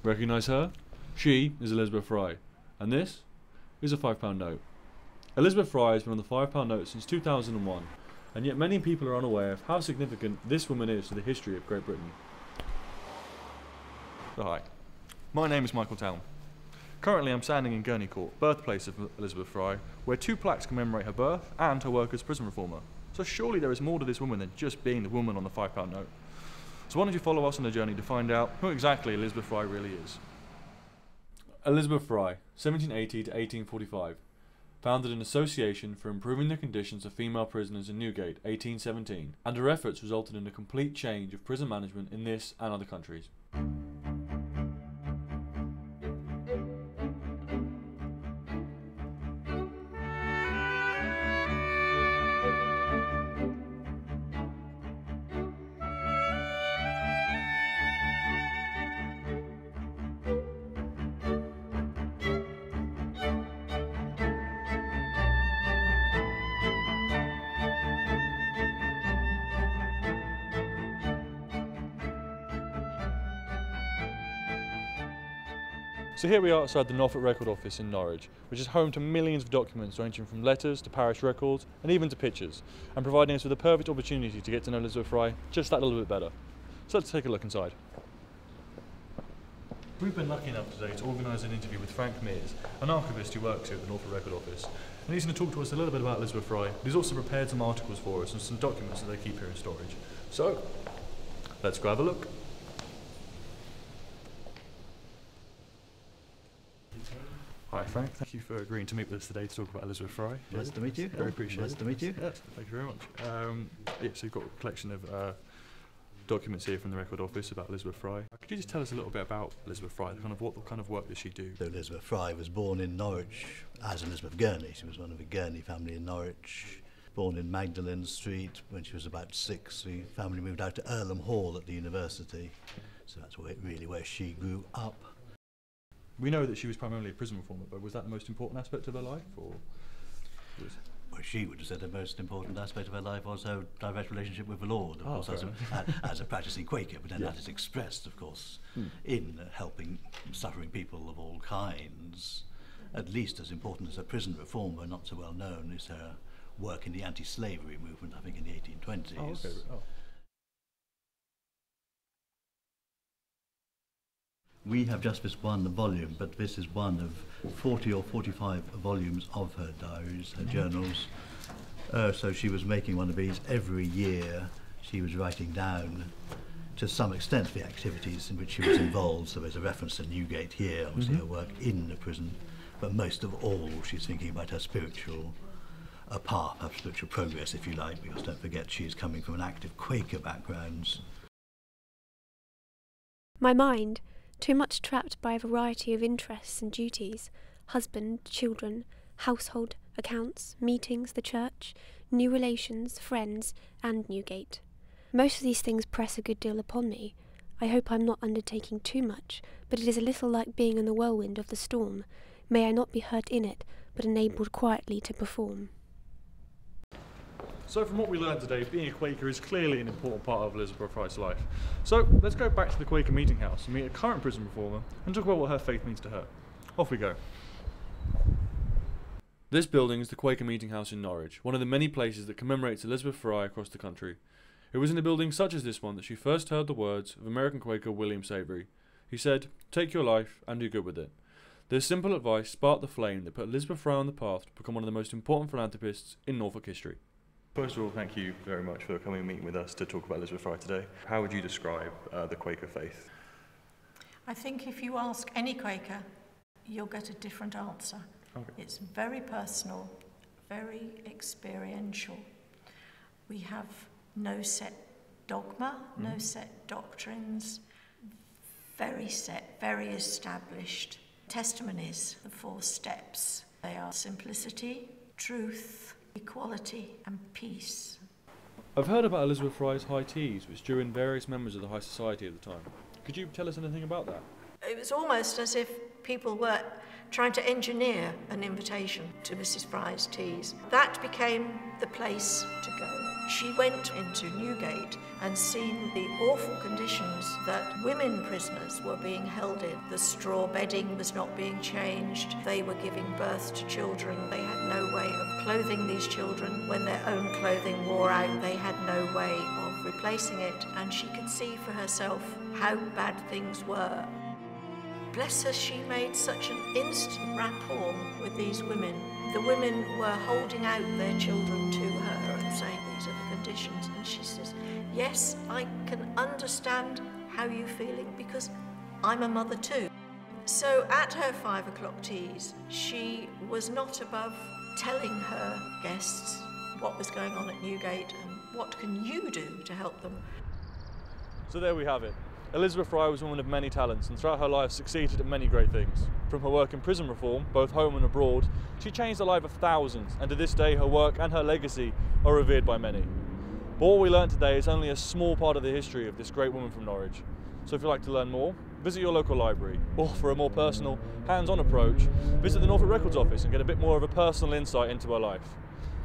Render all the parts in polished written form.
Recognise her? She is Elizabeth Fry, and this is a £5 note. Elizabeth Fry has been on the £5 note since 2001, and yet many people are unaware of how significant this woman is to the history of Great Britain. So hi, my name is Michael Town. Currently I'm standing in Gurney Court, birthplace of Elizabeth Fry, where 2 plaques commemorate her birth and her work as prison reformer. So surely there is more to this woman than just being the woman on the £5 note. So why don't you follow us on a journey to find out who exactly Elizabeth Fry really is. Elizabeth Fry, 1780 to 1845. Founded an association for improving the conditions of female prisoners in Newgate, 1817, and her efforts resulted in a complete change of prison management in this and other countries. So here we are outside the Norfolk Record Office in Norwich, which is home to millions of documents ranging from letters to parish records and even to pictures, and providing us with a perfect opportunity to get to know Elizabeth Fry just that little bit better. So let's take a look inside. We've been lucky enough today to organise an interview with Frank Mears, an archivist who works here at the Norfolk Record Office, and he's going to talk to us a little bit about Elizabeth Fry, but he's also prepared some articles for us and some documents that they keep here in storage. So, let's go have a look. Hi Frank, thank you for agreeing to meet with us today to talk about Elizabeth Fry. Nice to meet you. Very appreciated. Nice to meet you. Yes, thank you very much. So you've got a collection of documents here from the Record Office about Elizabeth Fry. Could you just tell us a little bit about Elizabeth Fry? What kind of work does she do? So Elizabeth Fry was born in Norwich as Elizabeth Gurney. She was one of a Gurney family in Norwich. Born in Magdalen Street. When she was about 6, the family moved out to Earlham Hall at the university. So that's where she grew up. We know that she was primarily a prison reformer, but was that the most important aspect of her life, or? Well, she would have said the most important aspect of her life was her direct relationship with the Lord, of course, as a practicing Quaker, but then that is expressed, of course, in helping suffering people of all kinds. At least as important as a prison reformer, not so well known, is her work in the anti-slavery movement, I think in the 1820s. Oh, okay. Oh. We have just this one volume, but this is one of 40 or 45 volumes of her diaries, her journals. So she was making one of these every year. She was writing down, to some extent, the activities in which she was involved. So there's a reference to Newgate here, obviously her work in the prison. But most of all, she's thinking about her spiritual path, her spiritual progress, if you like, because don't forget she's coming from an active Quaker background. My mind, too much trapped by a variety of interests and duties, husband, children, household, accounts, meetings, the church, new relations, friends, and Newgate. Most of these things press a good deal upon me. I hope I'm not undertaking too much, but it is a little like being in the whirlwind of the storm. May I not be hurt in it, but enabled quietly to perform. So from what we learned today, being a Quaker is clearly an important part of Elizabeth Fry's life. So let's go back to the Quaker meeting house and meet a current prison reformer and talk about what her faith means to her. Off we go. This building is the Quaker meeting house in Norwich, one of the many places that commemorates Elizabeth Fry across the country. It was in a building such as this one that she first heard the words of American Quaker William Savory. He said, "Take your life and do good with it." This simple advice sparked the flame that put Elizabeth Fry on the path to become one of the most important philanthropists in Norfolk history. First of all, thank you very much for coming and meeting with us to talk about Elizabeth Fry today. How would you describe the Quaker faith? I think if you ask any Quaker, you'll get a different answer. Okay. It's very personal, very experiential. We have no set dogma, no set doctrines, very set, very established testimonies, the 4 steps. They are simplicity, truth, equality and peace. I've heard about Elizabeth Fry's high teas, which drew in various members of the high society at the time. Could you tell us anything about that? It was almost as if people were trying to engineer an invitation to Mrs. Fry's teas. That became the place to go. She went into Newgate and seen the awful conditions that women prisoners were being held in. The straw bedding was not being changed. They were giving birth to children. They had no way of clothing these children. When their own clothing wore out, they had no way of replacing it. And she could see for herself how bad things were. Bless her, she made such an instant rapport with these women. The women were holding out their children to her and saying, these are the conditions. And she says, yes, I can understand how you're feeling because I'm a mother too. So at her 5 o'clock teas, she was not above telling her guests what was going on at Newgate and what can you do to help them. So there we have it. Elizabeth Fry was a woman of many talents and throughout her life succeeded at many great things. From her work in prison reform, both home and abroad, she changed the life of thousands, and to this day her work and her legacy are revered by many. But what we learned today is only a small part of the history of this great woman from Norwich. So if you'd like to learn more, visit your local library, or for a more personal, hands-on approach, visit the Norfolk Records Office and get a bit more of a personal insight into her life.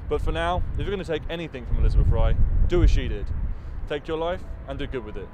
But for now, if you're going to take anything from Elizabeth Fry, do as she did. Take your life and do good with it.